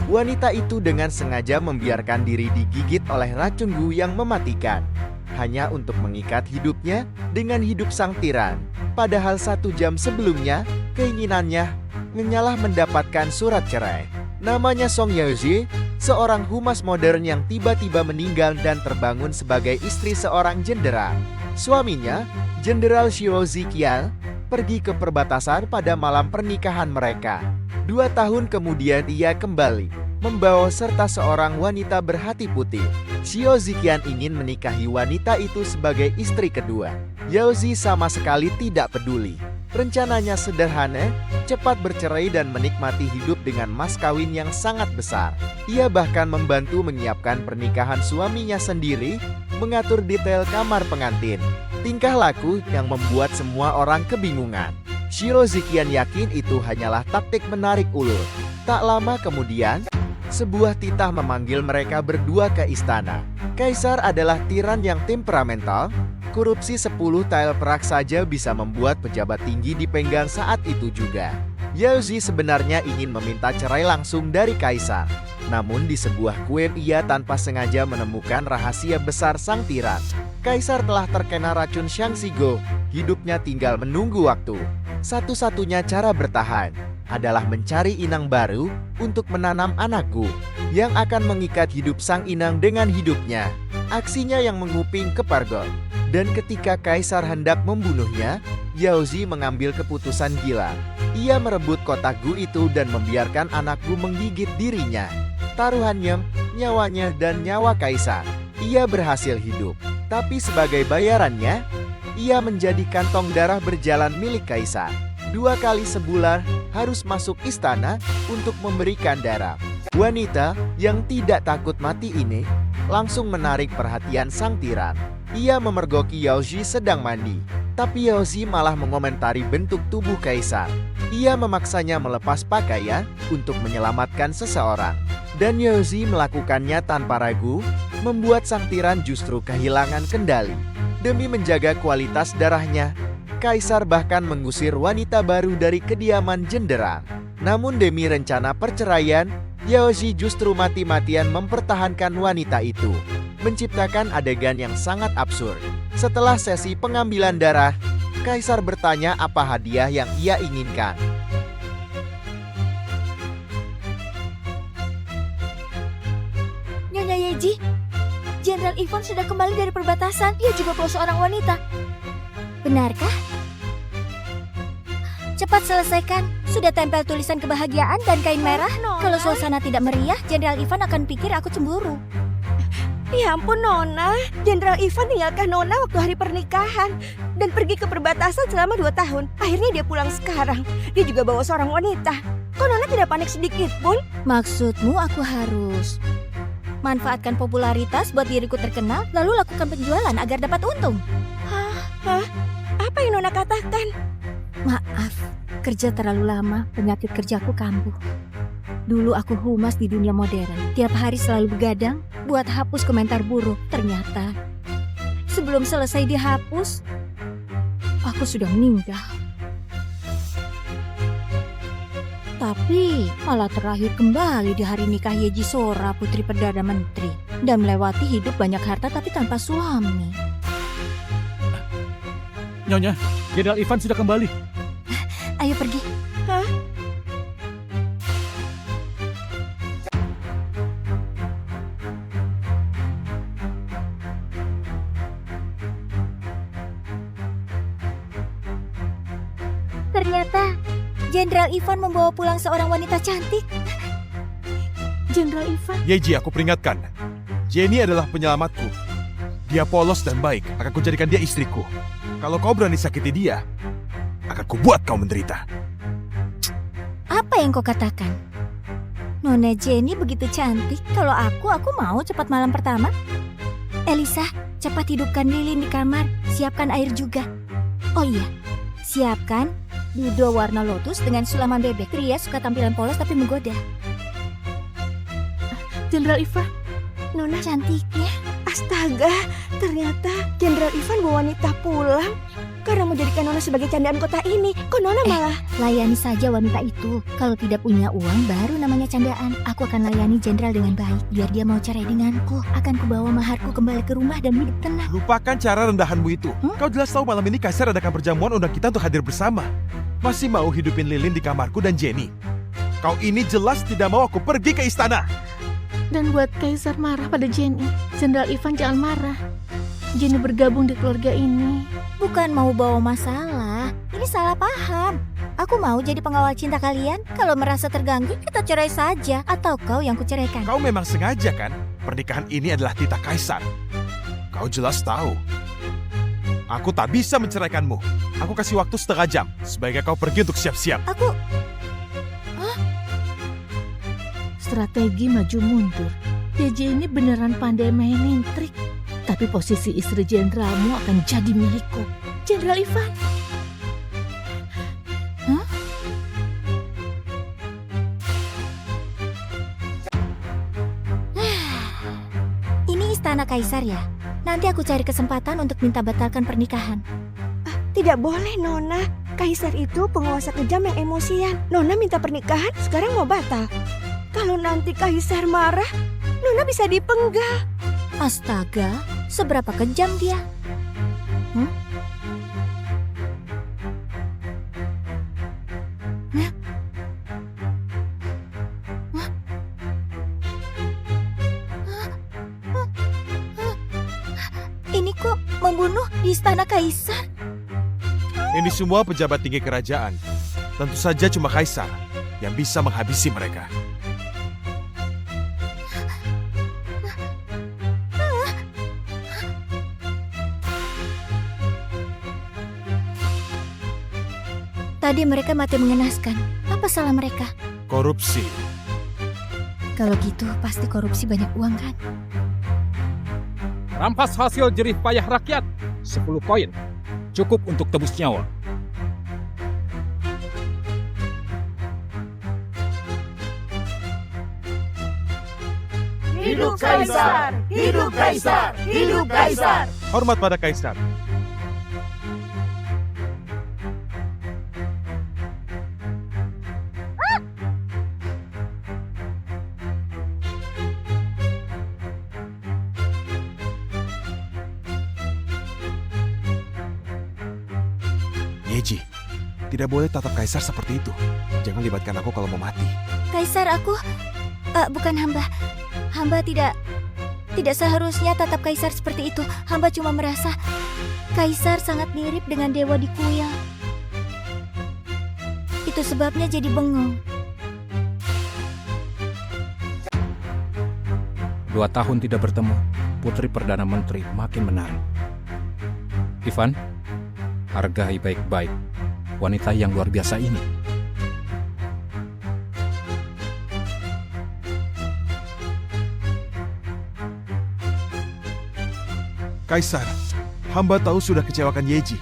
Wanita itu dengan sengaja membiarkan diri digigit oleh racun Gu yang mematikan, hanya untuk mengikat hidupnya dengan hidup sang tiran. Padahal 1 jam sebelumnya, keinginannya hanyalah mendapatkan surat cerai. Namanya Song Yaozi, seorang humas modern yang tiba-tiba meninggal dan terbangun sebagai istri seorang jenderal. Suaminya, Jenderal Xiao Ziqian, pergi ke perbatasan pada malam pernikahan mereka. 2 tahun kemudian ia kembali, membawa serta seorang wanita berhati putih. Xiao Ziqian ingin menikahi wanita itu sebagai istri kedua. Yaozi sama sekali tidak peduli. Rencananya sederhana, cepat bercerai dan menikmati hidup dengan mas kawin yang sangat besar. Ia bahkan membantu menyiapkan pernikahan suaminya sendiri, mengatur detail kamar pengantin. Tingkah laku yang membuat semua orang kebingungan. Xiao Ziqian yakin itu hanyalah taktik menarik ulur. Tak lama kemudian, sebuah titah memanggil mereka berdua ke istana. Kaisar adalah tiran yang temperamental. Korupsi 10 tael perak saja bisa membuat pejabat tinggi dipenggal saat itu juga. Yaozi sebenarnya ingin meminta cerai langsung dari kaisar. Namun di sebuah kuil ia tanpa sengaja menemukan rahasia besar sang tiran. Kaisar telah terkena racun Shangxigo. Hidupnya tinggal menunggu waktu. Satu-satunya cara bertahan adalah mencari inang baru untuk menanam anakku yang akan mengikat hidup sang inang dengan hidupnya. Aksinya yang menguping ke Pargon. Dan ketika kaisar hendak membunuhnya, Yaozi mengambil keputusan gila. Ia merebut kotak Gu itu dan membiarkan anak Gu menggigit dirinya. Taruhannya, nyawanya dan nyawa kaisar. Ia berhasil hidup. Tapi sebagai bayarannya, ia menjadi kantong darah berjalan milik kaisar. 2 kali sebulan harus masuk istana untuk memberikan darah. Wanita yang tidak takut mati ini langsung menarik perhatian sang tiran. Ia memergoki Yaozi sedang mandi, tapi Yaozi malah mengomentari bentuk tubuh kaisar. Ia memaksanya melepas pakaian untuk menyelamatkan seseorang. Dan Yaozi melakukannya tanpa ragu, membuat sang tiran justru kehilangan kendali. Demi menjaga kualitas darahnya, kaisar bahkan mengusir wanita baru dari kediaman jenderal. Namun demi rencana perceraian, Yaozi justru mati-matian mempertahankan wanita itu, menciptakan adegan yang sangat absurd. Setelah sesi pengambilan darah, kaisar bertanya apa hadiah yang ia inginkan. Nyonya Yeji, Jenderal Ivan sudah kembali dari perbatasan. Ia juga bawa seorang wanita. Benarkah? Cepat selesaikan. Sudah tempel tulisan kebahagiaan dan kain merah. Kalau suasana tidak meriah, Jenderal Ivan akan pikir aku cemburu. Ya ampun Nona, Jenderal Ivan tinggalkan Nona waktu hari pernikahan dan pergi ke perbatasan selama 2 tahun. Akhirnya dia pulang sekarang. Dia juga bawa seorang wanita. Kok Nona tidak panik sedikit pun? Maksudmu aku harus manfaatkan popularitas buat diriku terkenal, lalu lakukan penjualan agar dapat untung? Hah? Apa yang Nona katakan? Maaf, kerja terlalu lama, penyakit kerjaku kambuh. Dulu aku humas di dunia modern. Tiap hari selalu begadang buat hapus komentar buruk. Ternyata sebelum selesai dihapus, aku sudah meninggal. Tapi malah terakhir kembali di hari nikah Yeji Sora, putri Perdana Menteri. Dan melewati hidup banyak harta tapi tanpa suami. Nyonya, Jenderal Ivan sudah kembali. Ayo pergi. Hah? Ternyata Jenderal Ivan membawa pulang seorang wanita cantik. Jenderal Ivan? Yeji, aku peringatkan. Jenny adalah penyelamatku. Dia polos dan baik, akan kujadikan dia istriku. Kalau kau berani sakiti dia, akan kubuat kau menderita. Apa yang kau katakan? Nona Jenny begitu cantik. Kalau aku mau cepat malam pertama. Elisa, cepat hidupkan lilin di kamar. Siapkan air juga. Oh iya, siapkan budo warna lotus dengan sulaman bebek. Pria suka tampilan polos tapi menggoda. Jenderal Ivan? Nona cantiknya. Astaga, Ternyata Jenderal Ivan bawa wanita pulang karena mau jadikan Nona sebagai candaan kota ini. Kok Nona malah... Layani saja wanita itu. Kalau tidak punya uang, baru namanya candaan. Aku akan layani jenderal dengan baik. Biar dia mau cerai denganku. Akan kubawa maharku kembali ke rumah dan hidup tenang. Lupakan cara rendahanmu itu. Kau jelas tahu malam ini Kaisar adakan perjamuan undang kita untuk hadir bersama. Masih mau hidupin lilin di kamarku dan Jenny. Kau ini jelas tidak mau aku pergi ke istana. Dan buat Kaisar marah pada Jenny, Jenderal Ivan jangan marah. Jenny bergabung di keluarga ini. Bukan mau bawa masalah. Ini salah paham. Aku mau jadi pengawal cinta kalian. Kalau merasa terganggu, kita cerai saja. Atau kau yang kuceraikan. Kau memang sengaja kan? Pernikahan ini adalah titah Kaisar. Kau jelas tahu. Aku tak bisa menceraikanmu. Aku kasih waktu setengah jam. Sebaiknya kau pergi untuk siap-siap. Aku... Strategi maju mundur. JJ ini beneran pandai mainin trik. Tapi posisi istri jenderalmu akan jadi milikku. Jenderal Ivan. Ini istana Kaisar ya? Nanti aku cari kesempatan untuk minta batalkan pernikahan. Tidak boleh, Nona. Kaisar itu penguasa kejam yang emosian. Nona minta pernikahan, sekarang mau batal. Kalau nanti Kaisar marah, Nona bisa dipenggal. Astaga, seberapa kejam dia? Ini kok membunuh di istana Kaisar? Ini semua pejabat tinggi kerajaan. Tentu saja cuma Kaisar yang bisa menghabisi mereka. Tadi mereka mati mengenaskan. Apa salah mereka? Korupsi. Kalau gitu pasti korupsi banyak uang kan? Rampas hasil jerih payah rakyat. 10 koin. Cukup untuk tebus nyawa. Hidup Kaisar! Hidup Kaisar! Hidup Kaisar! Hormat pada Kaisar. Yeji, tidak boleh tatap Kaisar seperti itu. Jangan libatkan aku kalau mau mati. Kaisar, aku... bukan hamba. Hamba tidak seharusnya tatap Kaisar seperti itu. Hamba cuma merasa Kaisar sangat mirip dengan dewa di kuil. Itu sebabnya jadi bengong. 2 tahun tidak bertemu, Putri Perdana Menteri makin menarik. Ivan, hargai baik-baik wanita yang luar biasa ini. Kaisar, hamba tahu sudah kecewakan Yeji,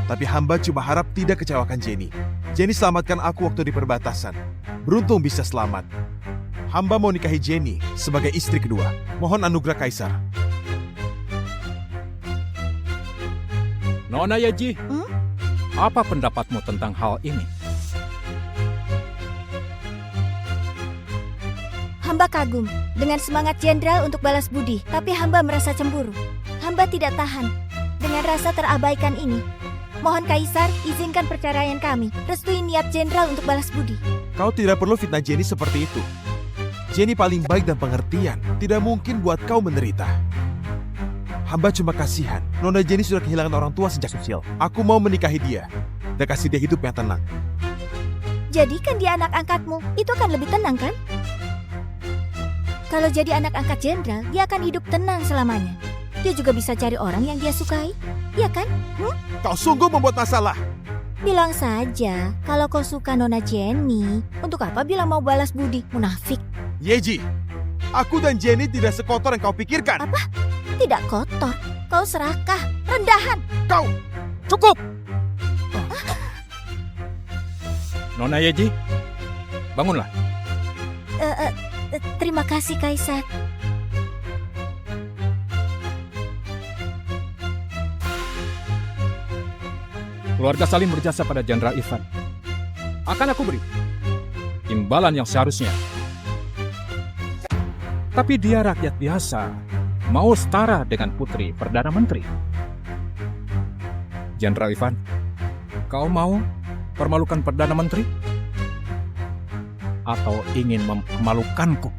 tapi hamba cuma harap tidak kecewakan Jenny. Jenny selamatkan aku waktu di perbatasan. Beruntung bisa selamat. Hamba mau nikahi Jenny sebagai istri kedua. Mohon anugerah Kaisar. Nona Yeji, apa pendapatmu tentang hal ini? Hamba kagum dengan semangat jenderal untuk balas budi, tapi hamba merasa cemburu. Hamba tidak tahan dengan rasa terabaikan ini. Mohon Kaisar, izinkan perceraian kami. Restui niat jenderal untuk balas budi. Kau tidak perlu fitnah Jenny seperti itu. Jenny paling baik dan pengertian. Tidak mungkin buat kau menderita. Hamba cuma kasihan. Nona Jenny sudah kehilangan orang tua sejak kecil. Aku mau menikahi dia dan kasih dia hidup yang tenang. Jadikan dia anak angkatmu. Itu kan lebih tenang kan? Kalau jadi anak angkat jenderal, dia akan hidup tenang selamanya. Dia juga bisa cari orang yang dia sukai. Iya kan? Kau sungguh membuat masalah. Bilang saja, kalau kau suka Nona Jenny, untuk apa bilang mau balas budi? Munafik. Yeji, aku dan Jenny tidak sekotor yang kau pikirkan. Apa? Tidak kotor. Kau serakah, rendahan. Kau... Cukup! Nona Yeji, bangunlah. Terima kasih, Kaisar. keluarga saling berjasa pada Jenderal Ivan. Akan aku beri imbalan yang seharusnya. Tapi dia rakyat biasa, mau setara dengan putri Perdana Menteri. Jenderal Ivan, kau mau permalukan Perdana Menteri? Atau ingin memalukanku?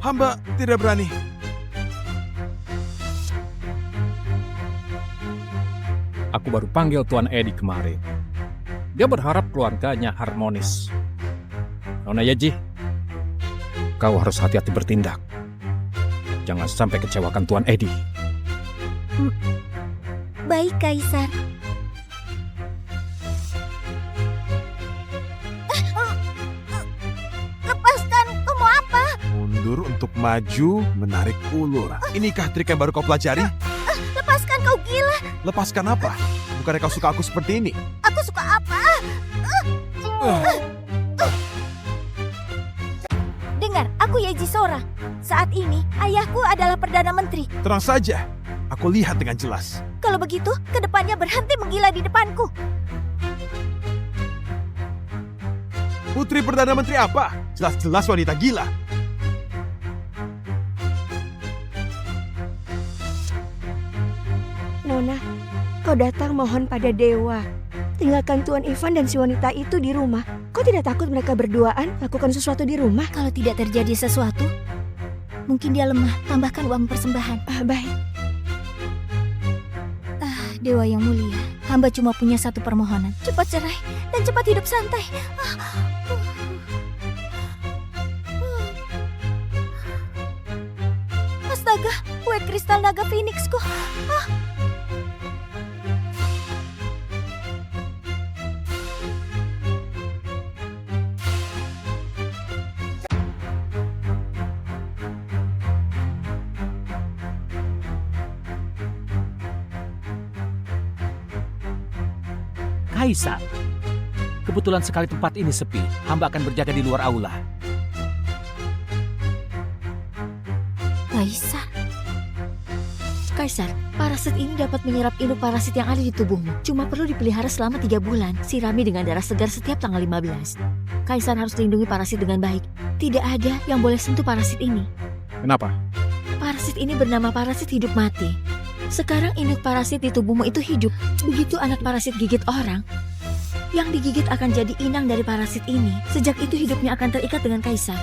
Hamba tidak berani. Aku baru panggil Tuan Edi kemarin. Dia berharap keluarganya harmonis. Nona Yeji, kau harus hati-hati bertindak. Jangan sampai kecewakan Tuan Edi. Baik, Kaisar. Lepaskan, kau mau apa? Mundur untuk maju, menarik ulur. Inikah trik yang baru kau pelajari? Lepaskan, kau gila. Lepaskan apa? Bukannya kau suka aku seperti ini? Aku suka apa? Dengar, aku Yeji Sora. Saat ini, ayahku adalah Perdana Menteri. Terang saja, aku lihat dengan jelas. Kalau begitu, kedepannya berhenti menggila di depanku. Putri Perdana Menteri apa? Jelas-jelas wanita gila. Nona, kau datang mohon pada dewa. Tinggalkan Tuan Ivan dan si wanita itu di rumah. Kau tidak takut mereka berduaan lakukan sesuatu di rumah? Kalau tidak terjadi sesuatu, mungkin dia lemah. Tambahkan uang persembahan. Baik. Dewa yang mulia, hamba cuma punya satu permohonan. Cepat cerai dan cepat hidup santai. Astaga, kue kristal naga Phoenixku. Kaisar, kebetulan sekali tempat ini sepi. Hamba akan berjaga di luar aula. Kaisar, Kaisar, parasit ini dapat menyerap induk parasit yang ada di tubuhmu. Cuma perlu dipelihara selama 3 bulan. Sirami dengan darah segar setiap tanggal 15. Kaisar harus lindungi parasit dengan baik. Tidak ada yang boleh sentuh parasit ini. Kenapa? Parasit ini bernama parasit hidup mati. Sekarang induk parasit di tubuhmu itu hidup. Begitu anak parasit gigit orang, yang digigit akan jadi inang dari parasit ini. Sejak itu hidupnya akan terikat dengan Kaisar.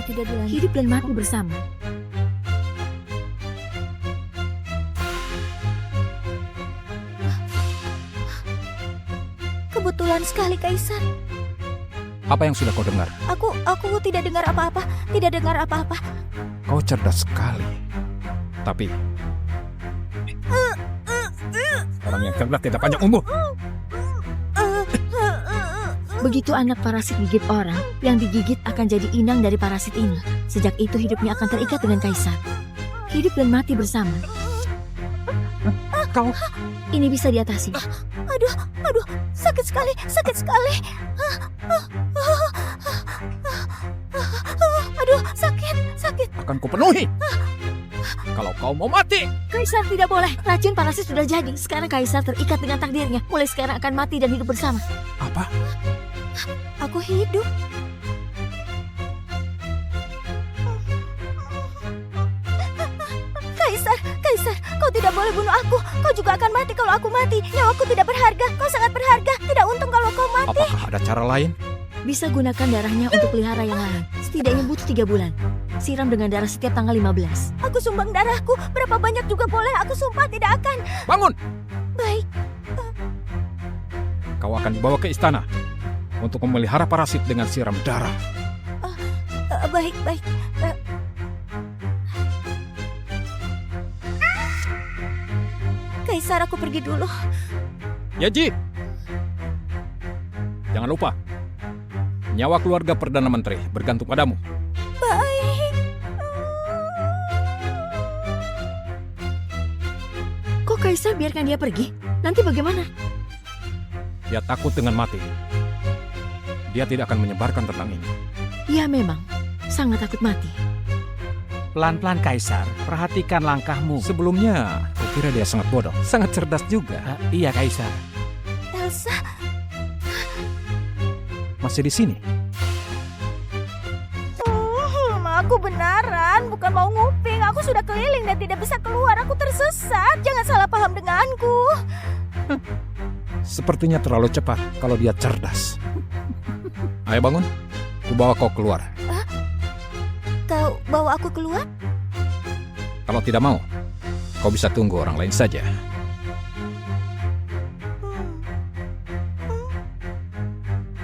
tidak dilanjut. Hidup dan mati bersama. Kebetulan sekali, Kaisar. Apa yang sudah kau dengar? Aku tidak dengar apa-apa. Tidak dengar apa-apa. Kau cerdas sekali. Tapi orang yang cerdas tidak panjang umur. Begitu anak parasit gigit orang, yang digigit akan jadi inang dari parasit ini. Sejak itu hidupnya akan terikat dengan Kaisar. Hidup dan mati bersama. Kau Ini bisa diatasi. Aduh, sakit sekali. Aduh, sakit. akan kupenuhi. Kalau kau mau mati, Kaisar tidak boleh. Racun parasit sudah jadi. Sekarang Kaisar terikat dengan takdirnya. Mulai sekarang akan mati dan hidup bersama. apa? Aku hidup. Kaisar, kau tidak boleh bunuh aku. Kau juga akan mati kalau aku mati. Nyawaku tidak berharga. Kau sangat berharga. Tidak untung kalau kau mati. Apakah ada cara lain? Bisa gunakan darahnya untuk pelihara yang lain. Setidaknya butuh 3 bulan. Siram dengan darah setiap tanggal 15. Aku sumbang darahku. Berapa banyak juga boleh. Aku sumpah tidak akan. Bangun! Baik. Kau akan dibawa ke istana untuk memelihara parasit dengan siram darah. Baik. Kaisar, aku pergi dulu. Yeji! Jangan lupa, nyawa keluarga Perdana Menteri bergantung padamu. Baik. Kok Kaisar biarkan dia pergi? Nanti bagaimana? Dia takut dengan mati. Dia tidak akan menyebarkan tentang ini. Ya memang, sangat takut mati. Pelan-pelan Kaisar, perhatikan langkahmu. Sebelumnya, Kukira dia sangat bodoh, sangat cerdas juga. Iya, Kaisar. Elsa, Masih di sini. aku benaran bukan mau nguping. Aku sudah keliling dan tidak bisa keluar. Aku tersesat. Jangan salah paham denganku. Sepertinya terlalu cepat kalau dia cerdas. Ayo bangun, ku bawa kau keluar. Kau bawa aku keluar? Kalau tidak mau, kau bisa tunggu orang lain saja.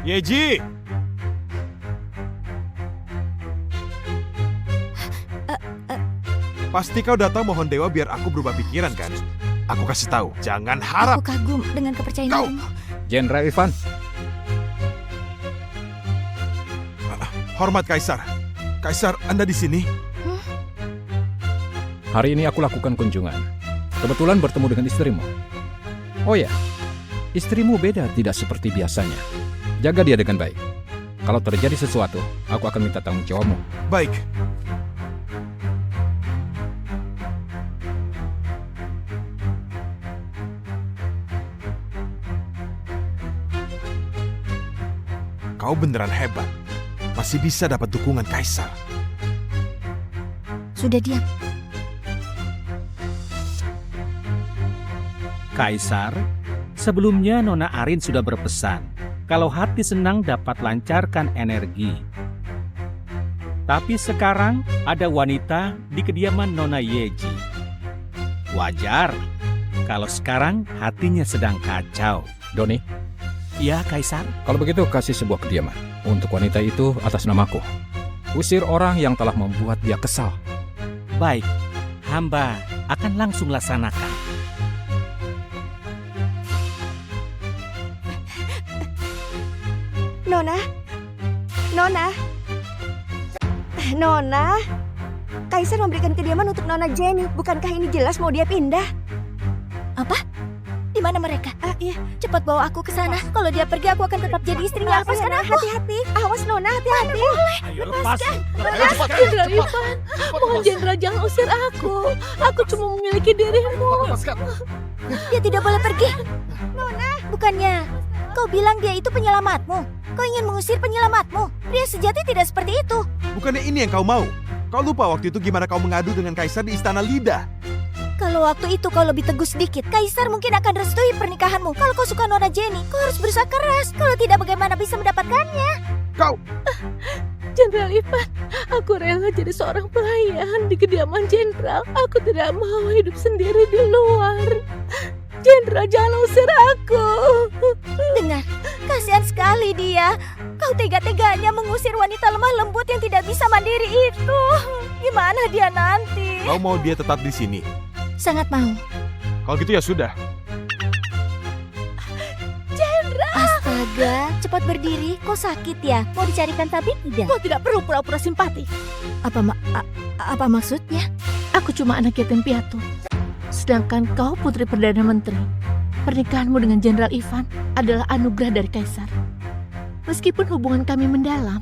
Yeji! Pasti kau datang mohon dewa biar aku berubah pikiran kan? Aku kasih tahu, jangan harap. Aku kagum dengan kepercayaan Kau- dirimu. Jenderal Ivan, Hormat Kaisar. Kaisar, Anda di sini? hari ini aku lakukan kunjungan. Kebetulan bertemu dengan istrimu. Oh ya, istrimu beda tidak seperti biasanya. Jaga dia dengan baik. Kalau terjadi sesuatu, aku akan minta tanggung jawabmu. Baik. Kau beneran hebat. Masih bisa dapat dukungan Kaisar. Sudah diam. Kaisar, sebelumnya Nona Arin sudah berpesan, kalau hati senang dapat lancarkan energi. Tapi sekarang ada wanita di kediaman Nona Yeji. Wajar kalau sekarang hatinya sedang kacau. Doni, Ya, Kaisar. kalau begitu kasih sebuah kediaman untuk wanita itu atas namaku. Usir orang yang telah membuat dia kesal. Baik, hamba akan langsung laksanakan. Nona? Nona? Nona? Kaisar memberikan kediaman untuk Nona Jenny. Bukankah ini jelas mau dia pindah? Di mana mereka? Iya. Cepat bawa aku ke sana. Kalau dia pergi, aku akan tetap jadi istrinya. Lepaskan aku. Hati-hati. Awas Nona, hati-hati. Ayo lepas. Jenderal Ivan, mohon Jenderal jangan usir aku. Aku cuma memiliki dirimu. Dia tidak boleh pergi. Bukannya kau bilang dia itu penyelamatmu? Kau ingin mengusir penyelamatmu? Pria sejati tidak seperti itu. Bukannya ini yang kau mau? Kau lupa waktu itu gimana kau mengadu dengan Kaisar di Istana Lida? Kalau waktu itu kau lebih teguh sedikit, Kaisar mungkin akan restui pernikahanmu. Kalau kau suka Nona Jenny, kau harus berusaha keras. Kalau tidak, bagaimana bisa mendapatkannya? Kau! Jenderal Ivan, aku rela jadi seorang pelayan di kediaman Jenderal. Aku tidak mau hidup sendiri di luar. Jenderal jangan usir aku. Dengar, kasihan sekali dia. Kau tega-teganya mengusir wanita lemah lembut yang tidak bisa mandiri itu. Gimana dia nanti? Kau mau dia tetap di sini? Sangat mau. Kalau gitu ya sudah. Astaga, cepat berdiri. Kau sakit ya? Mau dicarikan tabib tidak? Kau tidak perlu pura-pura simpati. Apa maksudnya? Aku cuma anak yatim piatu. Sedangkan kau putri Perdana Menteri. Pernikahanmu dengan Jenderal Ivan adalah anugerah dari Kaisar. Meskipun hubungan kami mendalam,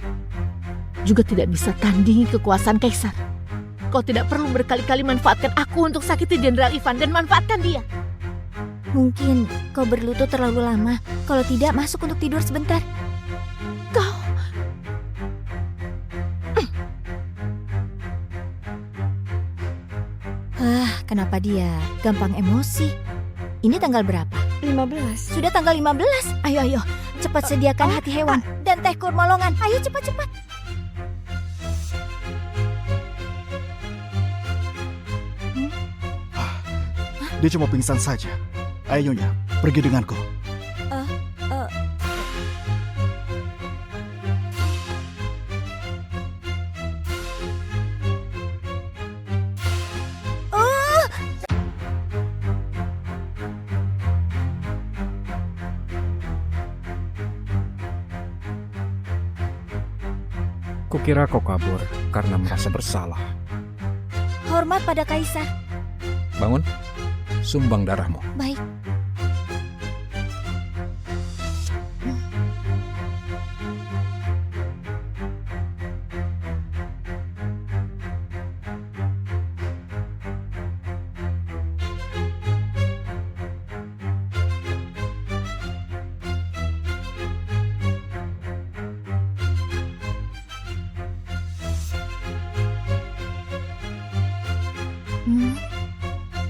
juga tidak bisa tandingi kekuasaan Kaisar. Kau tidak perlu berkali-kali manfaatkan aku untuk sakiti Jenderal Ivan dan manfaatkan dia. Mungkin kau berlutut terlalu lama. Kalau tidak, masuk untuk tidur sebentar. Kau Kenapa dia gampang emosi? Ini tanggal berapa? 15. Sudah tanggal 15. Ayo, cepat sediakan hati hewan dan teh kurma longan. Ayo cepat. Dia cuma pingsan saja. Ayo Nyonya, pergi denganku. Kukira kau kabur karena merasa bersalah. Hormat pada Kaisar. Bangun, sumbang darahmu. Baik.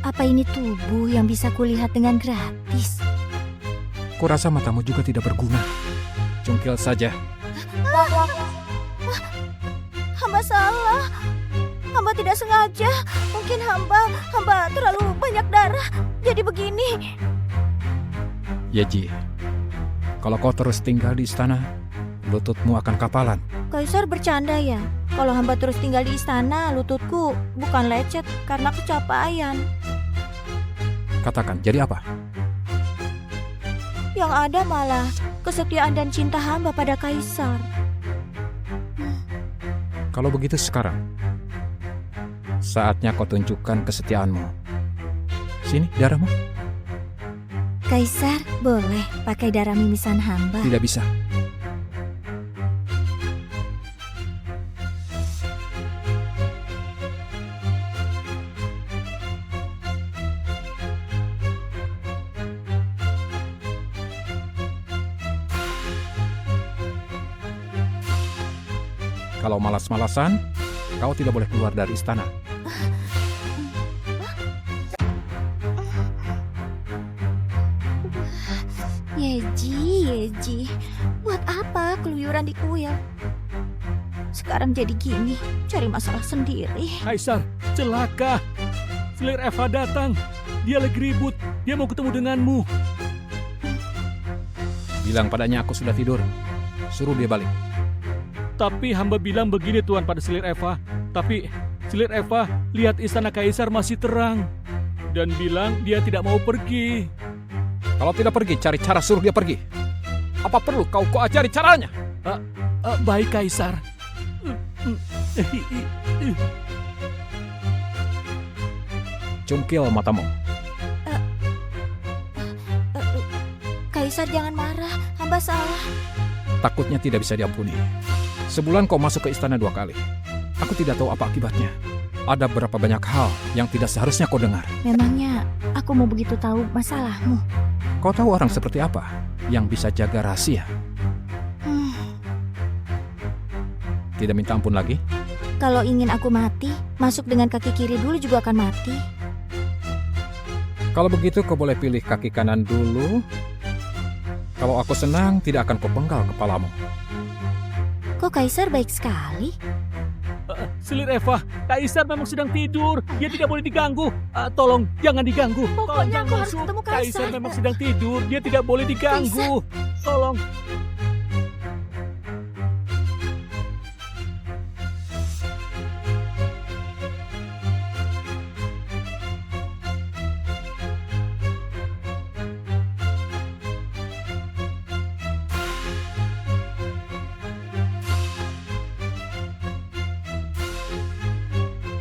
Apa ini tubuh yang bisa kulihat dengan gratis? Kurasa matamu juga tidak berguna. Cungkil saja. Hamba salah. Hamba tidak sengaja. Mungkin hamba terlalu banyak darah. Jadi begini. Yeji, kalau kau terus tinggal di istana, lututmu akan kapalan. Kaisar bercanda ya? Kalau hamba terus tinggal di istana, lututku bukan lecet karena kecapaian. Katakan, jadi apa? Yang ada malah kesetiaan dan cinta hamba pada Kaisar. Kalau begitu sekarang, saatnya kau tunjukkan kesetiaanmu. Sini, darahmu. Kaisar, boleh pakai darah mimisan hamba? Tidak bisa. Kalau malas-malasan, kau tidak boleh keluar dari istana. Yeji, buat apa keluyuran di kuil? Sekarang jadi gini, cari masalah sendiri. Kaisar, celaka. Selir Eva datang. Dia lagi ribut. Dia mau ketemu denganmu. Bilang padanya aku sudah tidur. Suruh dia balik. Tapi hamba bilang begini Tuan pada Selir Eva. Tapi Selir Eva lihat istana Kaisar masih terang. Dan bilang dia tidak mau pergi. Kalau tidak pergi, cari cara suruh dia pergi. Apa perlu kau ajari caranya? Baik Kaisar. Cungkil matamu. Kaisar jangan marah, hamba salah. Takutnya tidak bisa diampuni. Sebulan kau masuk ke istana 2 kali. Aku tidak tahu apa akibatnya. Ada berapa banyak hal yang tidak seharusnya kau dengar. Memangnya aku mau begitu tahu masalahmu? Kau tahu orang seperti apa yang bisa jaga rahasia? Tidak minta ampun lagi? Kalau ingin aku mati, masuk dengan kaki kiri dulu juga akan mati. Kalau begitu kau boleh pilih kaki kanan dulu. Kalau aku senang, tidak akan kau penggal kepalamu. Kok Kaisar baik sekali? Selir Eva, Kaisar memang sedang tidur. Dia tidak boleh diganggu. Tolong, jangan diganggu. Pokoknya Tolong, aku harus masuk. ketemu Kaisar. Kaisar memang sedang tidur. Dia tidak boleh diganggu. Tolong.